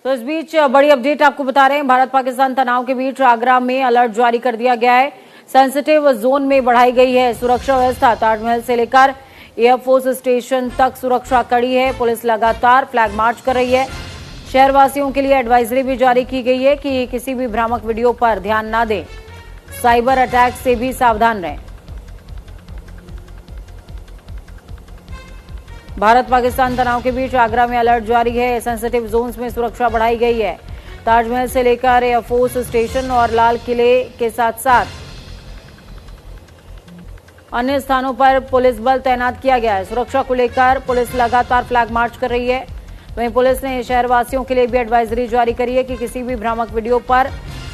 तो इस बीच बड़ी अपडेट आपको बता रहे हैं, भारत पाकिस्तान तनाव के बीच आगरा में अलर्ट जारी कर दिया गया है। सेंसिटिव जोन में बढ़ाई गई है सुरक्षा व्यवस्था। ताजमहल से लेकर एयरफोर्स स्टेशन तक सुरक्षा कड़ी है। पुलिस लगातार फ्लैग मार्च कर रही है। शहरवासियों के लिए एडवाइजरी भी जारी की गई है कि किसी भी भ्रामक वीडियो पर ध्यान न दें। साइबर अटैक से भी सावधान रहें। भारत पाकिस्तान तनाव के बीच आगरा में अलर्ट जारी है। सेंसिटिव जोन्स में सुरक्षा बढ़ाई गई है। ताजमहल से लेकर एयरफोर्स स्टेशन और लाल किले के साथ साथ अन्य स्थानों पर पुलिस बल तैनात किया गया है। सुरक्षा को लेकर पुलिस लगातार फ्लैग मार्च कर रही है। वहीं पुलिस ने शहरवासियों के लिए भी एडवाइजरी जारी करी है कि किसी भी भ्रामक वीडियो पर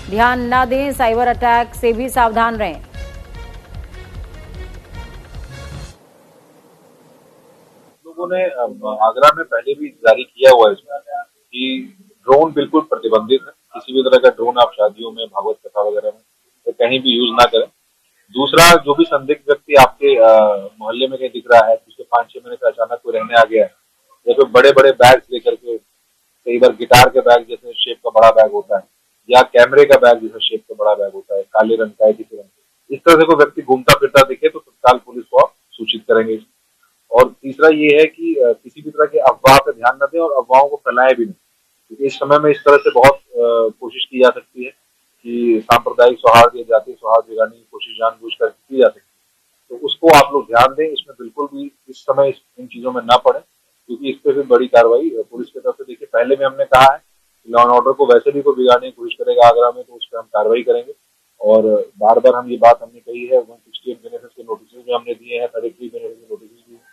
ध्यान न दें। साइबर अटैक से भी सावधान रहें। लोगों ने आगरा में पहले भी जारी किया हुआ है इसमें कि ड्रोन बिल्कुल प्रतिबंधित है। किसी भी तरह का ड्रोन आप शादियों में, भागवत कथा वगैरह में तो कहीं भी यूज ना करें। दूसरा, जो भी संदिग्ध व्यक्ति आपके मोहल्ले में कहीं दिख रहा है, पिछले 5-6 महीने से अचानक कोई रहने आ गया है, या फिर बड़े बड़े बैग्स लेकर के, कई बार गिटार के बैग जैसे शेप का बड़ा बैग होता है, या कैमरे का बैग जैसे शेप का बड़ा बैग होता है, काले रंग का है, किसी रंग का, इस तरह से कोई व्यक्ति घूमता फिरता दिखे तो तत्काल पुलिस को आप सूचित करेंगे। और तीसरा ये है कि किसी भी तरह की अफवाह पर ध्यान न दें और अफवाहों को फैलाएं भी नहीं, क्योंकि इस समय में इस तरह से बहुत कोशिश की जा सकती है कि सांप्रदायिक सौहार्द या जातीय सौहार्द बिगाड़ने की कोशिश जानबूझ कर की जा सकती है। तो उसको आप लोग ध्यान दें। इसमें बिल्कुल भी इस समय इन चीजों में न पड़े, क्योंकि इस पर फिर बड़ी कार्रवाई पुलिस की तरफ से। देखिए, पहले में हमने कहा है कि लॉ एंड ऑर्डर को वैसे भी कोई बिगाड़ने की कोशिश करेगा आगरा में तो उस पर हम कार्रवाई करेंगे। और बार बार हम ये बात हमने कही है। 168 बेनिफिट्स के नोटिस भी हमने दिए हैं, 33 बेनिफिट्स के नोटिस दिए हैं।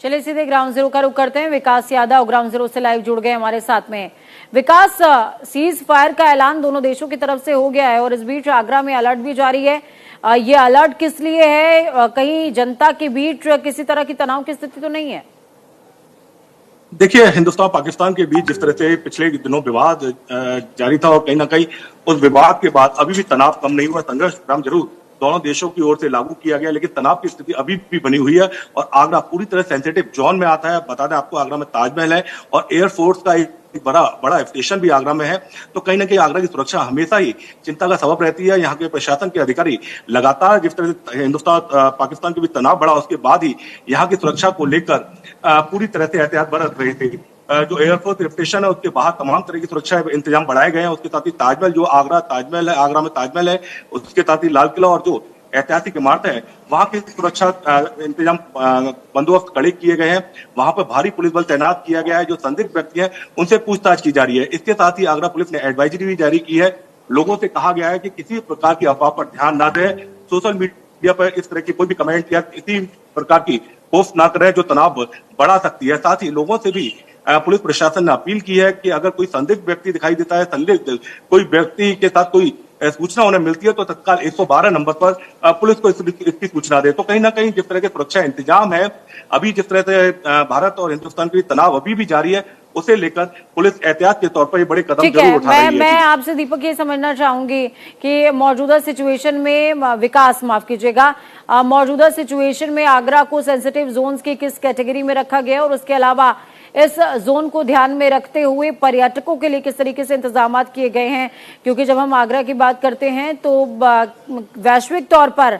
चलिए सीधे ग्राउंड जीरो का रुख करते हैं। विकास यादव ग्राउंड जीरो से लाइव जुड़ गए हमारे साथ में। विकास, सीज फायर का ऐलान दोनों देशों की तरफ से हो गया है और इस बीच आगरा में अलर्ट भी जारी है। ये अलर्ट किस लिए है? कहीं जनता के बीच किसी तरह की तनाव की स्थिति तो नहीं है? देखिए, हिंदुस्तान पाकिस्तान के बीच जिस तरह से पिछले दिनों विवाद जारी था और कहीं ना कहीं उस विवाद के बाद अभी भी तनाव कम नहीं हुआ। संघर्ष विराम जरूर दोनों देशों की ओर से लागू किया गया, लेकिन तनाव की स्थिति अभी भी बनी हुई है और आगरा पूरी तरह सेंसिटिव जोन में आता है। बता दें आपको, आगरा में ताजमहल है और एयरफोर्स का एक बड़ा स्टेशन भी आगरा में है। तो कहीं ना कहीं आगरा की सुरक्षा हमेशा ही चिंता का सबब रहती है। यहाँ के प्रशासन के अधिकारी लगातार जिस तरह से हिंदुस्तान पाकिस्तान के बीच तनाव बढ़ा, उसके बाद ही यहाँ की सुरक्षा को लेकर पूरी तरह से एहतियात बरत रहे थे। जो एयरफोर्स स्टेशन है उसके बाहर तमाम तरह की सुरक्षा इंतजाम बढ़ाए गए हैं। उसके साथ ही ताजमहल, जो ताजमहल है, आगरा में ताजमहल है, उसके साथ ही लाल किला और जो ऐतिहासिक इमारतें हैं वहां की सुरक्षा इंतजाम बंदोबस्त कड़े किए गए हैं। वहां पर भारी पुलिस बल तैनात किया गया है। जो संदिग्ध व्यक्ति हैं उनसे पूछताछ की जा रही है। इसके साथ ही आगरा पुलिस ने एडवाइजरी भी जारी की है। लोगों से कहा गया है कि किसी प्रकार की अफवाह पर ध्यान न दें। सोशल मीडिया पर इस तरह की कोई भी कमेंट या किसी प्रकार की पोस्ट ना करें जो तनाव बढ़ा सकती है। साथ ही लोगों से भी पुलिस प्रशासन ने अपील की है कि अगर कोई संदिग्ध व्यक्ति दिखाई देता है, संदिग्ध कोई व्यक्ति के साथ कोई सूचना उन्हें मिलती है तो तत्काल 112 नंबर पर पुलिस को इसकी सूचना दे। तो कहीं ना कहीं जिस तरह के सुरक्षा इंतजाम है, अभी जिस तरह से भारत और हिंदुस्तान के तनाव अभी भी जारी है, उसे लेकर पुलिस एहतियात के तौर पर ये बड़े कदम जरूर उठा रही है। मैं आपसे दीपक ये समझना चाहूंगी कि मौजूदा सिचुएशन में, विकास माफ कीजिएगा, मौजूदा सिचुएशन में आगरा को सेंसिटिव जोन्स की किस कैटेगरी में रखा गया और उसके अलावा इस जोन को ध्यान में रखते हुए पर्यटकों के लिए किस तरीके से इंतजाम किए गए हैं? क्योंकि जब हम आगरा की बात करते हैं तो वैश्विक तौर पर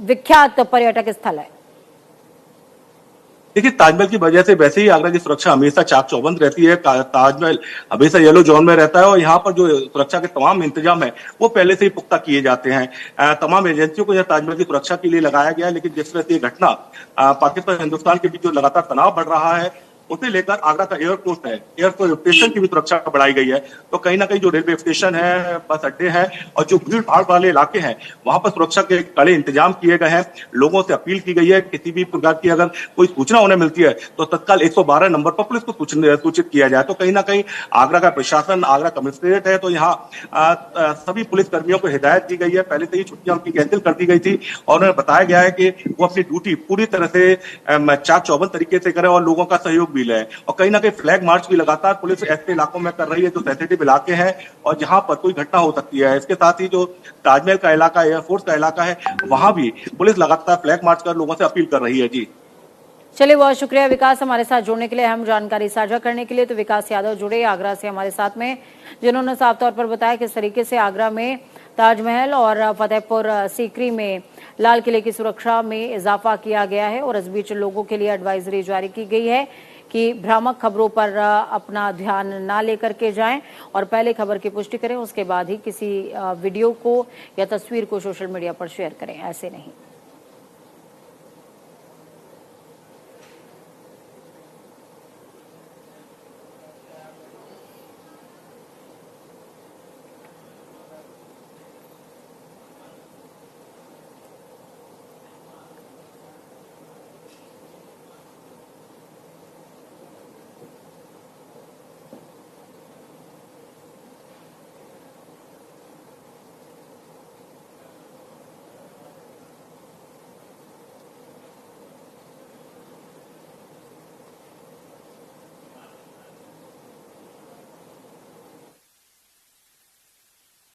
विख्यात पर्यटक स्थल है। देखिए, ताजमहल की वजह से वैसे ही आगरा की सुरक्षा हमेशा चाक चौबंद रहती है। ताजमहल हमेशा येलो जोन में रहता है और यहाँ पर जो सुरक्षा के तमाम इंतजाम है वो पहले से ही पुख्ता किए जाते हैं। तमाम एजेंसियों को यह ताजमहल की सुरक्षा के लिए लगाया गया है। लेकिन जिस तरह से ये घटना पाकिस्तान हिंदुस्तान के बीच जो लगातार तनाव बढ़ रहा है, उसे लेकर आगरा का एयरपोर्ट है, एयरपोर्ट स्टेशन की भी सुरक्षा बढ़ाई गई है। तो कहीं ना कहीं जो रेलवे स्टेशन है, बस अड्डे हैं और जो भीड़ भाड़ वाले इलाके हैं, वहां पर सुरक्षा के कड़े इंतजाम किए गए हैं। लोगों से अपील की गई है किसी भी प्रकार की अगर कोई सूचना उन्हें मिलती है तो तत्काल 112 नंबर पर पुलिस को सूचित किया जाए। तो कहीं ना कहीं आगरा का प्रशासन, आगरा कमिश्नरेट है, तो यहाँ सभी पुलिस कर्मियों को हिदायत दी गई है। पहले से ही छुट्टियां उनकी कैंसिल कर दी गई थी और उन्हें बताया गया है कि वो अपनी ड्यूटी पूरी तरह से चाक चौबंद तरीके से करें और लोगों का सहयोग गुडविल है। और कहीं ना कहीं फ्लैग मार्च भी लगातार पुलिस ऐसे इलाकों में कर रही है जो सेंसिटिव इलाके हैं और जहां पर कोई घटना हो सकती है। इसके साथ ही जो ताजमहल का इलाका, एयरफोर्स का इलाका है, वहां भी पुलिस लगातार फ्लैग मार्च कर लोगों से अपील कर रही है। जी चलिए, बहुत शुक्रिया विकास हमारे साथ जुड़ने के लिए, अहम जानकारी साझा करने के लिए। तो विकास यादव जुड़े आगरा से हमारे साथ में, जिन्होंने साफ तौर पर बताया किस तरीके से आगरा में ताजमहल और फतेहपुर सीकरी में लाल किले की सुरक्षा में इजाफा किया गया है और इस बीच लोगों के लिए एडवाइजरी जारी की गई है कि भ्रामक खबरों पर अपना ध्यान ना लेकर के जाएं और पहले खबर की पुष्टि करें, उसके बाद ही किसी वीडियो को या तस्वीर को सोशल मीडिया पर शेयर करें, ऐसे नहीं।